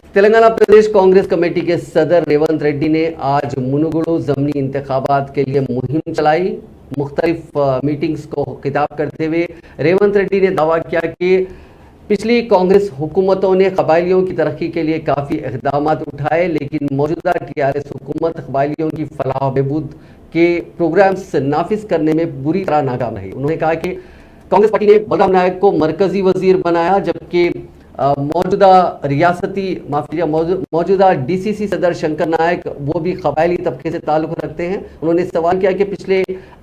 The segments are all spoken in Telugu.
तेलंगाना प्रदेश कांग्रेस कमेटी के सदर रेवंत रेड्डी ने आज मुनुगुडु ज़मीनी इंतखाबात के लिए मुहिम चलाई। मुख्तलिफ मीटिंग्स को खिताब करते हुए रेवंत रेड्डी ने दावा किया कि पिछली कांग्रेस हुकूमतों ने कबायलियों की तरक्की के लिए काफ़ी इक़दाम उठाए, लेकिन मौजूदा टीआरएस हुकूमत कबायलियों की फलाह बहबूद के प्रोग्राम्स नाफिज करने में बुरी तरह नाकाम रही। उन्होंने कहा कि कांग्रेस पार्टी ने बलराम नायक को मरकजी वजीर बनाया, जबकि मौजूदा डीसीसी सदर शंकर नायक वो भी कबायली तबके से ताल्लुक़ रखते हैं। उन्होंने सवाल किया कि पिछले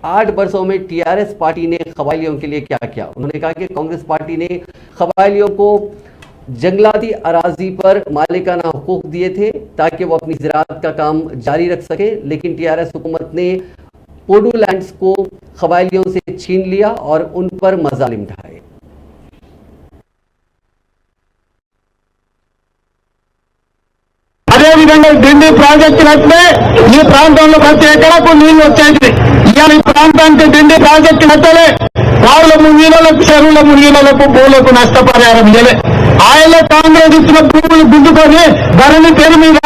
8 वर्षों में टीआरएस पार्टी ने कबायलियों के लिए क्या किया। उन्होंने कहा कि कांग्रेस पार्टी ने कबायलियों को जंगलाती अराजी पर मालिकाना हुकूक दिए थे ताकि वो अपनी ज़राअत का काम जारी रख सके, लेकिन टीआरएस हुकूमत ने पोडू लैंड्स को कबायलियों से छीन लिया और उन पर मजालिम ढाए। అదేవిధంగా డిండి ప్రాజెక్టు కట్టే ఈ ప్రాంతంలో ప్రతి ఎకరాకు నీళ్లు వచ్చేది. ఇవాళ ఈ ప్రాంతానికి డిండి ప్రాజెక్టు కట్టలే, బావుల మునిగినలకు చెరువుల మునిగినలకు భూములకు నష్టపరిహారం ఇవ్వలే. ఆయన కాంగ్రెస్ ఇచ్చిన భూములు గుంజుకొని ధరణి పేరు మీద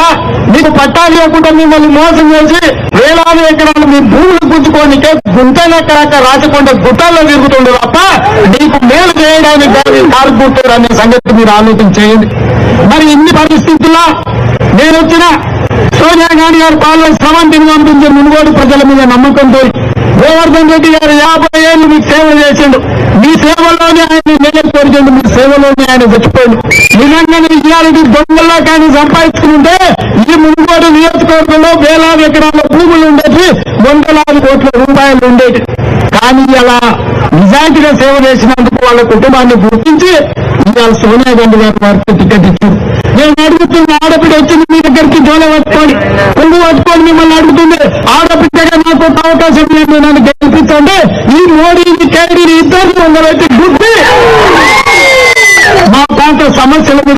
మీకు పట్టాలు ఇవ్వకుండా మిమ్మల్ని మోసం చేసి వేలాది ఎకరాలు మీ భూములు గుంజుకోనికే గుంటలెక్కడక రాచకొండ గుట్టల్లో తిరుగుతుండే తప్ప నీకు మేలు చేయడానికి కారుకుంటారు అనే సంగతి మీరు ఆలోచన చేయండి. మరి ఇన్ని పరిస్థితుల్లో నేను వచ్చిన సోనియా గాంధీ గారు పాలన సమాంతిని పంపించే మునుగోడు ప్రజల మీద నమ్మకంతో గోవర్ధన్ రెడ్డి గారు 50 ఏళ్లు మీకు సేవ చేసిండు. మీ సేవలోనే ఆయన నిలబెట్టిండు, మీ సేవలోనే ఆయన చచ్చిపోయిండు. నిజంగానే ఇయ్యాలని దొంగల్లో కానీ సంపాదించుకుంటే ఈ మునుగోడు నియోజకవర్గంలో వేలాది ఎకరాల భూములు ఉండేది, వందలాది కోట్ల రూపాయలు ఉండేది. కానీ అలా నిజాయితీగా సేవ చేసినందుకు వాళ్ళ కుటుంబాన్ని గుర్తించి ఇవాళ సోనియా గాంధీ గారు వారికి టికెట్ ఇచ్చారు. నేను అడుగుతున్న ఆడపిడ వచ్చింది మీ దగ్గరికి జోల పట్టుకోండి, కొంగు పట్టుకొని మిమ్మల్ని అడుగుతుంది, ఆడపిడ్డగా నాకు ఒక అవకాశం లేదు, నన్ను గెలిపించండి. ఈ మోడీని కేడీని ఇద్దరు అందరైతే గుర్తి మా ప్రాంత సమస్యల